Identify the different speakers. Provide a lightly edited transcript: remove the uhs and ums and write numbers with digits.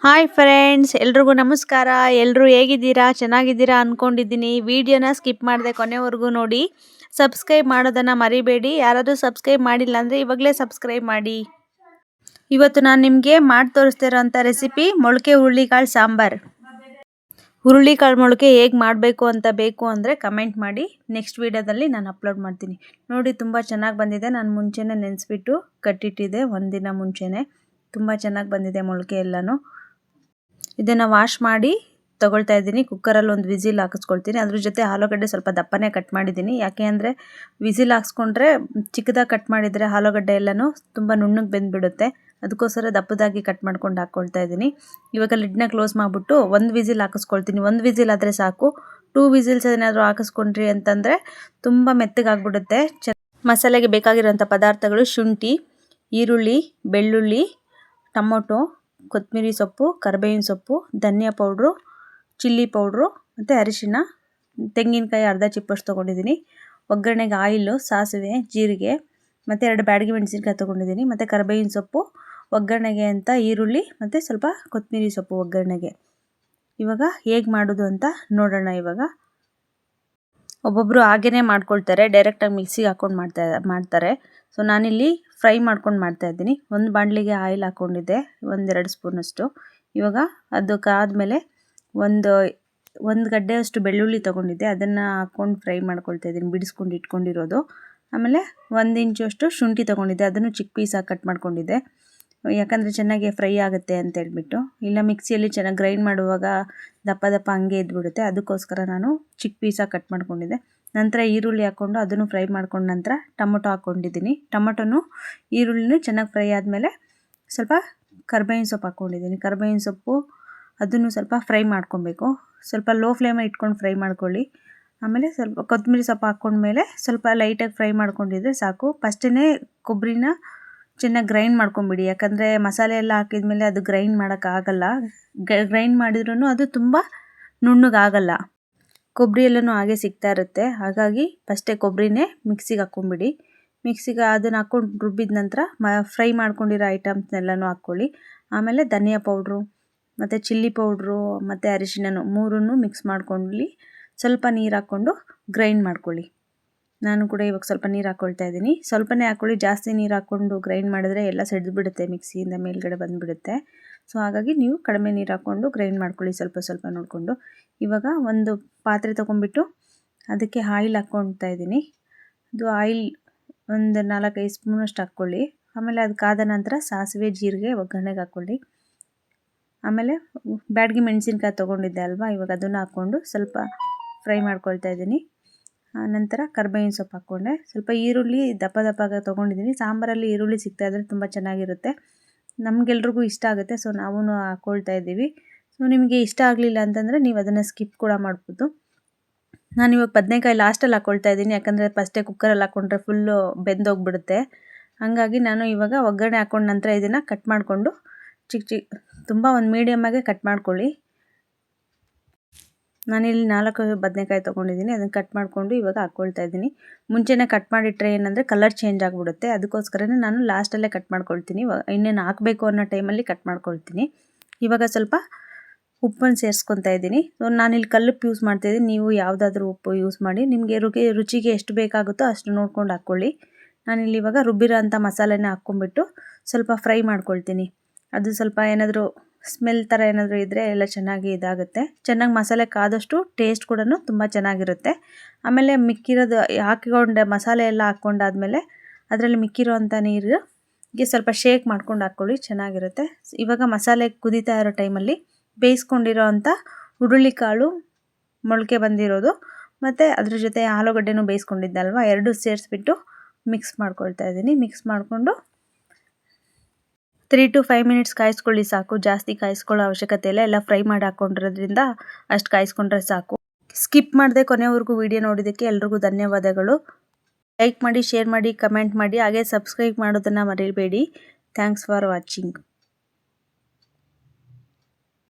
Speaker 1: Hi friends, ಎಲ್ರಿಗೂ ನಮಸ್ಕಾರ. ಎಲ್ಲರೂ ಹೇಗಿದ್ದೀರಾ? ಚೆನ್ನಾಗಿದ್ದೀರಾ ಅಂದ್ಕೊಂಡಿದ್ದೀನಿ. ವಿಡಿಯೋನ ಸ್ಕಿಪ್ ಮಾಡದೆ ಕೊನೆವರೆಗೂ ನೋಡಿ. ಸಬ್ಸ್ಕ್ರೈಬ್ ಮಾಡೋದನ್ನು ಮರಿಬೇಡಿ. ಯಾರಾದರೂ ಸಬ್ಸ್ಕ್ರೈಬ್ ಮಾಡಿಲ್ಲ ಅಂದರೆ ಇವಾಗಲೇ ಸಬ್ಸ್ಕ್ರೈಬ್ ಮಾಡಿ. ಇವತ್ತು ನಾನು ನಿಮಗೆ ಮಾಡಿ ತೋರಿಸ್ತಾ ಇರೋಂಥ ರೆಸಿಪಿ ಮೊಳಕೆ ಹುರುಳಿಕಾಳು ಸಾಂಬಾರು. ಹುರುಳಿಕಾಳು ಮೊಳಕೆ ಹೇಗೆ ಮಾಡಬೇಕು ಅಂತ ಬೇಕು ಅಂದರೆ ಕಮೆಂಟ್ ಮಾಡಿ. ನೆಕ್ಸ್ಟ್ ವೀಡಿಯೋದಲ್ಲಿ ನಾನು ಅಪ್ಲೋಡ್ ಮಾಡ್ತೀನಿ. ನೋಡಿ, ತುಂಬ ಚೆನ್ನಾಗಿ ಬಂದಿದೆ. ನಾನು ಮುಂಚೆನೇ ನೆನೆಸ್ಬಿಟ್ಟು ಕಟ್ಟಿಟ್ಟಿದ್ದೆ, ಒಂದಿನ ಮುಂಚೆನೇ. ತುಂಬ ಚೆನ್ನಾಗಿ ಬಂದಿದೆ ಮೊಳಕೆ ಎಲ್ಲನೂ. ಇದನ್ನು ವಾಶ್ ಮಾಡಿ ತೊಗೊಳ್ತಾ ಇದ್ದೀನಿ. ಕುಕ್ಕರಲ್ಲಿ ಒಂದು ವಿಸಿಲ್ ಹಾಕಿಸ್ಕೊಳ್ತೀನಿ. ಅದ್ರ ಜೊತೆ ಆಲೂಗಡ್ಡೆ ಸ್ವಲ್ಪ ದಪ್ಪನೇ ಕಟ್ ಮಾಡಿದ್ದೀನಿ. ಯಾಕೆ ಅಂದರೆ ವಿಸಿಲ್ ಹಾಕ್ಸ್ಕೊಂಡ್ರೆ ಚಿಕ್ಕದಾಗಿ ಕಟ್ ಮಾಡಿದರೆ ಆಲೂಗಡ್ಡೆ ಎಲ್ಲನೂ ತುಂಬ ನುಣ್ಣಗೆ ಬೆಂದ್ಬಿಡುತ್ತೆ. ಅದಕ್ಕೋಸ್ಕರ ದಪ್ಪದಾಗಿ ಕಟ್ ಮಾಡ್ಕೊಂಡು ಹಾಕ್ಕೊಳ್ತಾ ಇದ್ದೀನಿ. ಇವಾಗ ಲಿಡ್ನ ಕ್ಲೋಸ್ ಮಾಡಿಬಿಟ್ಟು ಒಂದು ವಿಸಿಲ್ ಹಾಕಿಸ್ಕೊಳ್ತೀನಿ. ಒಂದು ವಿಸಿಲ್ ಆದರೆ ಸಾಕು. 2 ವಿಸಿಲ್ಸ್ ಏನಾದರೂ ಹಾಕಿಸ್ಕೊಂಡ್ರಿ ಅಂತಂದರೆ ತುಂಬ ಮೆತ್ತಗಾಗ್ಬಿಡುತ್ತೆ. ಮಸಾಲೆಗೆ ಬೇಕಾಗಿರೋಂಥ ಪದಾರ್ಥಗಳು: ಶುಂಠಿ, ಈರುಳ್ಳಿ, ಬೆಳ್ಳುಳ್ಳಿ, ಟೊಮೊಟೊ, ಕೊತ್ತಂಬರಿ ಸೊಪ್ಪು, ಕರಿಬೇವಿನ ಸೊಪ್ಪು, ಧನಿಯಾ ಪೌಡ್ರು, ಚಿಲ್ಲಿ ಪೌಡ್ರು ಮತ್ತು ಅರಿಶಿಣ, ತೆಂಗಿನಕಾಯಿ ಅರ್ಧ ಚಿಪ್ಪಷ್ಟು ತೊಗೊಂಡಿದ್ದೀನಿ. ಒಗ್ಗರಣೆಗೆ ಆಯಿಲು, ಸಾಸಿವೆ, ಜೀರಿಗೆ ಮತ್ತು 2 ಬ್ಯಾಡಗಿ ಮೆಣಸಿನ್ಕಾಯಿ ತೊಗೊಂಡಿದ್ದೀನಿ. ಮತ್ತು ಕರಿಬೇವಿನ ಸೊಪ್ಪು ಒಗ್ಗರಣೆಗೆ ಅಂತ, ಈರುಳ್ಳಿ ಮತ್ತು ಸ್ವಲ್ಪ ಕೊತ್ತಂಬರಿ ಸೊಪ್ಪು ಒಗ್ಗರಣೆಗೆ. ಇವಾಗ ಹೇಗೆ ಮಾಡೋದು ಅಂತ ನೋಡೋಣ. ಇವಾಗ ಒಬ್ಬೊಬ್ಬರು ಹಾಗೇ ಮಾಡ್ಕೊಳ್ತಾರೆ, ಡೈರೆಕ್ಟಾಗಿ ಮಿಕ್ಸಿಗೆ ಹಾಕ್ಕೊಂಡು ಮಾಡ್ತಾರೆ. ಸೊ ನಾನಿಲ್ಲಿ ಫ್ರೈ ಮಾಡ್ಕೊಂಡು ಮಾಡ್ತಾಯಿದ್ದೀನಿ. ಒಂದು ಬಾಣಲಿಗೆ ಆಯಿಲ್ ಹಾಕ್ಕೊಂಡಿದ್ದೆ, 1-2 ಸ್ಪೂನಷ್ಟು. ಇವಾಗ ಅದಕ್ಕಾದಮೇಲೆ ಒಂದು ಗಡ್ಡೆಯಷ್ಟು ಬೆಳ್ಳುಳ್ಳಿ ತೊಗೊಂಡಿದ್ದೆ, ಅದನ್ನು ಹಾಕ್ಕೊಂಡು ಫ್ರೈ ಮಾಡ್ಕೊಳ್ತಾ ಇದ್ದೀನಿ, ಬಿಡಿಸ್ಕೊಂಡು ಇಟ್ಕೊಂಡಿರೋದು. ಆಮೇಲೆ 1 ಇಂಚಷ್ಟು ಶುಂಠಿ ತೊಗೊಂಡಿದ್ದೆ, ಅದನ್ನು ಚಿಕ್ಕ ಪೀಸಾಗಿ ಕಟ್ ಮಾಡ್ಕೊಂಡಿದ್ದೆ. ಯಾಕಂದರೆ ಚೆನ್ನಾಗಿ ಫ್ರೈ ಆಗುತ್ತೆ ಅಂತ ಹೇಳ್ಬಿಟ್ಟು. ಇಲ್ಲ ಮಿಕ್ಸಿಯಲ್ಲಿ ಚೆನ್ನಾಗಿ ಗ್ರೈಂಡ್ ಮಾಡುವಾಗ ದಪ್ಪ ದಪ್ಪ ಹಂಗೆ ಇದ್ಬಿಡುತ್ತೆ. ಅದಕ್ಕೋಸ್ಕರ ನಾನು ಚಿಕ್ಕ ಪೀಸಾಗಿ ಕಟ್ ಮಾಡ್ಕೊಂಡಿದ್ದೆ. ನಂತರ ಈರುಳ್ಳಿ ಹಾಕ್ಕೊಂಡು ಅದನ್ನು ಫ್ರೈ ಮಾಡ್ಕೊಂಡು ನಂತರ ಟೊಮೊಟೊ ಹಾಕ್ಕೊಂಡಿದ್ದೀನಿ. ಟೊಮೊಟೊನು ಈರುಳ್ಳಿನೂ ಚೆನ್ನಾಗಿ ಫ್ರೈ ಆದಮೇಲೆ ಸ್ವಲ್ಪ ಕರಿಬೇವಿನ ಸೊಪ್ಪು ಹಾಕ್ಕೊಂಡಿದ್ದೀನಿ. ಕರಿಬೇವಿನ ಸೊಪ್ಪು ಅದನ್ನು ಸ್ವಲ್ಪ ಫ್ರೈ ಮಾಡ್ಕೊಬೇಕು. ಸ್ವಲ್ಪ ಲೋ ಫ್ಲೇಮಲ್ಲಿ ಇಟ್ಕೊಂಡು ಫ್ರೈ ಮಾಡ್ಕೊಳ್ಳಿ. ಆಮೇಲೆ ಸ್ವಲ್ಪ ಕೊತ್ತಂಬರಿ ಸೊಪ್ಪು ಹಾಕ್ಕೊಂಡ್ಮೇಲೆ ಸ್ವಲ್ಪ ಲೈಟಾಗಿ ಫ್ರೈ ಮಾಡ್ಕೊಂಡಿದ್ರೆ ಸಾಕು. ಫಸ್ಟೇ ಕೊಬ್ಬರಿನ ಚೆನ್ನಾಗಿ ಗ್ರೈಂಡ್ ಮಾಡ್ಕೊಂಬಿಡಿ. ಯಾಕಂದರೆ ಮಸಾಲೆ ಎಲ್ಲ ಹಾಕಿದ್ಮೇಲೆ ಅದು ಗ್ರೈಂಡ್ ಮಾಡೋಕ್ಕಾಗಲ್ಲ. ಗ್ರೈಂಡ್ ಮಾಡಿದ್ರೂ ಅದು ತುಂಬ ನುಣ್ಣಗಾಗಲ್ಲ. ಕೊಬ್ಬರಿ ಎಲ್ಲನೂ ಹಾಗೆ ಸಿಗ್ತಾ ಇರುತ್ತೆ. ಹಾಗಾಗಿ ಫಸ್ಟೇ ಕೊಬ್ಬರಿನೇ ಮಿಕ್ಸಿಗೆ ಹಾಕ್ಕೊಂಬಿಡಿ. ಮಿಕ್ಸಿಗೆ ಅದನ್ನು ಹಾಕ್ಕೊಂಡು ರುಬ್ಬಿದ ನಂತರ ಫ್ರೈ ಮಾಡ್ಕೊಂಡಿರೋ ಐಟಮ್ಸ್ನೆಲ್ಲನೂ ಹಾಕ್ಕೊಳ್ಳಿ. ಆಮೇಲೆ ಧನಿಯಾ ಪೌಡ್ರು ಮತ್ತು ಚಿಲ್ಲಿ ಪೌಡ್ರು ಮತ್ತು ಅರಿಶಿಣನೂ 3 ಮಿಕ್ಸ್ ಮಾಡ್ಕೊಳ್ಳಿ. ಸ್ವಲ್ಪ ನೀರು ಹಾಕ್ಕೊಂಡು ಗ್ರೈಂಡ್ ಮಾಡ್ಕೊಳ್ಳಿ. ನಾನು ಕೂಡ ಇವಾಗ ಸ್ವಲ್ಪ ನೀರು ಹಾಕ್ಕೊಳ್ತಾ ಇದ್ದೀನಿ. ಸ್ವಲ್ಪನೇ ಹಾಕ್ಕೊಳ್ಳಿ. ಜಾಸ್ತಿ ನೀರು ಹಾಕ್ಕೊಂಡು ಗ್ರೈಂಡ್ ಮಾಡಿದ್ರೆ ಎಲ್ಲ ಸಿಡಿದ್ಬಿಡುತ್ತೆ, ಮಿಕ್ಸಿಯಿಂದ ಮೇಲ್ಗಡೆ ಬಂದುಬಿಡುತ್ತೆ. ಸೊ ಹಾಗಾಗಿ ನೀವು ಕಡಿಮೆ ನೀರು ಹಾಕ್ಕೊಂಡು ಗ್ರೈಂಡ್ ಮಾಡ್ಕೊಳ್ಳಿ, ಸ್ವಲ್ಪ ಸ್ವಲ್ಪ ನೋಡಿಕೊಂಡು. ಇವಾಗ ಒಂದು ಪಾತ್ರೆ ತೊಗೊಂಡ್ಬಿಟ್ಟು ಅದಕ್ಕೆ ಆಯಿಲ್ ಹಾಕ್ಕೊಳ್ತಾ ಇದ್ದೀನಿ. ಅದು ಆಯಿಲ್ ಒಂದು 4-5 ಸ್ಪೂನಷ್ಟು ಹಾಕ್ಕೊಳ್ಳಿ. ಆಮೇಲೆ ಅದು ಕಾದ ನಂತರ ಸಾಸಿವೆ, ಜೀರಿಗೆ ಒಗ್ಗರಣೆಗೆ ಹಾಕ್ಕೊಳ್ಳಿ. ಆಮೇಲೆ ಬ್ಯಾಡಗಿ ಮೆಣಸಿನ್ಕಾಯಿ ತೊಗೊಂಡಿದ್ದೆ ಅಲ್ವಾ, ಇವಾಗ ಅದನ್ನು ಹಾಕ್ಕೊಂಡು ಸ್ವಲ್ಪ ಫ್ರೈ ಮಾಡ್ಕೊಳ್ತಾ ಇದ್ದೀನಿ. ನಂತರ ಕರಿಬೇವಿನ ಸೊಪ್ಪು ಹಾಕ್ಕೊಂಡೆ. ಸ್ವಲ್ಪ ಈರುಳ್ಳಿ ದಪ್ಪ ದಪ್ಪಾಗಿ ತೊಗೊಂಡಿದ್ದೀನಿ. ಸಾಂಬಾರಲ್ಲಿ ಈರುಳ್ಳಿ ಸಿಗ್ತಾಯಿದ್ರೆ ತುಂಬ ಚೆನ್ನಾಗಿರುತ್ತೆ, ನಮಗೆಲ್ರಿಗೂ ಇಷ್ಟ ಆಗುತ್ತೆ. ಸೊ ನಾವು ಹಾಕ್ಕೊಳ್ತಾ ಇದ್ದೀವಿ. ಸೊ ನಿಮಗೆ ಇಷ್ಟ ಆಗಲಿಲ್ಲ ಅಂತಂದರೆ ನೀವು ಅದನ್ನು ಸ್ಕಿಪ್ ಕೂಡ ಮಾಡ್ಬೋದು. ನಾನಿವಾಗ ಬದನೆಕಾಯಿ ಲಾಸ್ಟಲ್ಲಿ ಹಾಕ್ಕೊಳ್ತಾ ಇದ್ದೀನಿ. ಯಾಕಂದರೆ ಫಸ್ಟೇ ಕುಕ್ಕರಲ್ಲಿ ಹಾಕ್ಕೊಂಡ್ರೆ ಫುಲ್ಲು ಬೆಂದೋಗ್ಬಿಡುತ್ತೆ. ಹಾಗಾಗಿ ನಾನು ಇವಾಗ ಒಗ್ಗರಣೆ ಹಾಕ್ಕೊಂಡು ನಂತರ ಇದನ್ನು ಕಟ್ ಮಾಡಿಕೊಂಡು ತುಂಬ ಒಂದು ಮೀಡಿಯಮ್ಮಾಗೆ ಕಟ್ ಮಾಡ್ಕೊಳ್ಳಿ. ನಾನಿಲ್ಲಿ 4 ಬದನೆಕಾಯಿ ತೊಗೊಂಡಿದ್ದೀನಿ. ಅದನ್ನು ಕಟ್ ಮಾಡಿಕೊಂಡು ಇವಾಗ ಹಾಕ್ಕೊಳ್ತಾ ಇದ್ದೀನಿ. ಮುಂಚೆನೇ ಕಟ್ ಮಾಡಿಟ್ರೆ ಏನಂದರೆ ಕಲರ್ ಚೇಂಜ್ ಆಗಿಬಿಡುತ್ತೆ. ಅದಕ್ಕೋಸ್ಕರನೇ ನಾನು ಲಾಸ್ಟಲ್ಲೇ ಕಟ್ ಮಾಡ್ಕೊಳ್ತೀನಿ. ಇನ್ನೇನು ಹಾಕಬೇಕು ಅನ್ನೋ ಟೈಮಲ್ಲಿ ಕಟ್ ಮಾಡ್ಕೊಳ್ತೀನಿ. ಇವಾಗ ಸ್ವಲ್ಪ ಉಪ್ಪನ್ನು ಸೇರಿಸ್ಕೊತಾ ಇದ್ದೀನಿ. ಸೊ ನಾನಿಲ್ಲಿ ಕಲ್ಲುಪ್ಪು ಯೂಸ್ ಮಾಡ್ತಾಯಿದ್ದೀನಿ. ನೀವು ಯಾವುದಾದ್ರೂ ಉಪ್ಪು ಯೂಸ್ ಮಾಡಿ. ನಿಮಗೆ ರುಚಿಗೆ ಎಷ್ಟು ಬೇಕಾಗುತ್ತೋ ಅಷ್ಟು ನೋಡ್ಕೊಂಡು ಹಾಕ್ಕೊಳ್ಳಿ. ನಾನಿಲ್ಲಿ ಇವಾಗ ರುಬ್ಬಿರೋ ಅಂಥ ಮಸಾಲೆನ ಹಾಕ್ಕೊಂಬಿಟ್ಟು ಸ್ವಲ್ಪ ಫ್ರೈ ಮಾಡ್ಕೊಳ್ತೀನಿ. ಅದು ಸ್ವಲ್ಪ ಏನಾದರೂ ಸ್ಮೆಲ್ ಥರ ಏನಾದರೂ ಇದ್ದರೆ ಎಲ್ಲ ಚೆನ್ನಾಗಿ ಇದಾಗುತ್ತೆ. ಚೆನ್ನಾಗಿ ಮಸಾಲೆ ಕಾದಷ್ಟು ಟೇಸ್ಟ್ ಕೂಡ ತುಂಬ ಚೆನ್ನಾಗಿರುತ್ತೆ. ಆಮೇಲೆ ಮಿಕ್ಕಿರೋದು ಹಾಕಿಕೊಂಡೆ ಮಸಾಲೆ ಎಲ್ಲ ಹಾಕ್ಕೊಂಡಾದ್ಮೇಲೆ ಅದರಲ್ಲಿ ಮಿಕ್ಕಿರೋ ಅಂಥ ನೀರಿಗೆ ಸ್ವಲ್ಪ ಶೇಕ್ ಮಾಡ್ಕೊಂಡು ಹಾಕ್ಕೊಳ್ಳಿ, ಚೆನ್ನಾಗಿರುತ್ತೆ. ಇವಾಗ ಮಸಾಲೆ ಕುದೀತಾ ಇರೋ ಟೈಮಲ್ಲಿ ಬೇಯಿಸ್ಕೊಂಡಿರೋ ಅಂಥ ಹುರುಳಿಕಾಳು ಮೊಳಕೆ ಬಂದಿರೋದು ಮತ್ತು ಅದ್ರ ಜೊತೆ ಆಲೂಗಡ್ಡೆನೂ ಬೇಯಿಸ್ಕೊಂಡಿದ್ದಲ್ವ, 2 ಸೇರಿಸ್ಬಿಟ್ಟು ಮಿಕ್ಸ್ ಮಾಡ್ಕೊಳ್ತಾ ಇದ್ದೀನಿ. ಮಿಕ್ಸ್ ಮಾಡಿಕೊಂಡು 3 to 5 ಮಿನಿಟ್ಸ್ ಕಾಯಿಸ್ಕೊಳ್ಳಿ ಸಾಕು. ಜಾಸ್ತಿ ಕಾಯಿಸ್ಕೊಳ್ಳೋ ಅವಶ್ಯಕತೆ ಇಲ್ಲ. ಎಲ್ಲ ಫ್ರೈ ಮಾಡಿ ಹಾಕ್ಕೊಂಡಿರೋದ್ರಿಂದ ಅಷ್ಟು ಕಾಯಿಸ್ಕೊಂಡ್ರೆ ಸಾಕು. ಸ್ಕಿಪ್ ಮಾಡದೆ ಕೊನೆವರೆಗೂ ವಿಡಿಯೋ ನೋಡಿದ್ದಕ್ಕೆ ಎಲ್ರಿಗೂ ಧನ್ಯವಾದಗಳು. ಲೈಕ್ ಮಾಡಿ, ಶೇರ್ ಮಾಡಿ, ಕಮೆಂಟ್ ಮಾಡಿ, ಹಾಗೆ ಸಬ್ಸ್ಕ್ರೈಬ್ ಮಾಡೋದನ್ನು ಮರಿಬೇಡಿ. Thanks for watching.